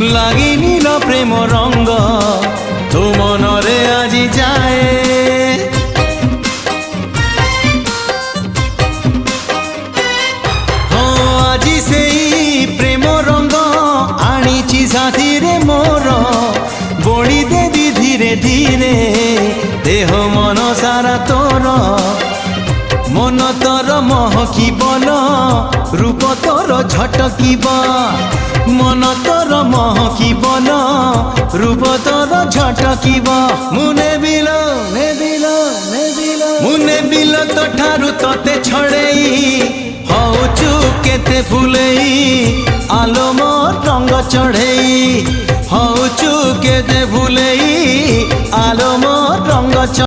লাগিনি ল প্রেম রঙ্গ তো মনরে আজি যায় আজি সেই প্রেম রঙ্গ আনিছি সাথীরে মোর বড়ি দেবি ধীরে ধীরে দেহ মন সারা তোর মন তোর মহকিবল রূপ তোর ঝটকিব মন তোর মহকিবল রূপ তোর ঝটকিব মুনে বিল মুনে বিল তো ঠারু তোতে ছড়েই হউচু কেতে ফুলেই আলো মোর রঙ্গ চढ़ेई হউচু কেতে ফুলেই আলো মোর রঙ্গ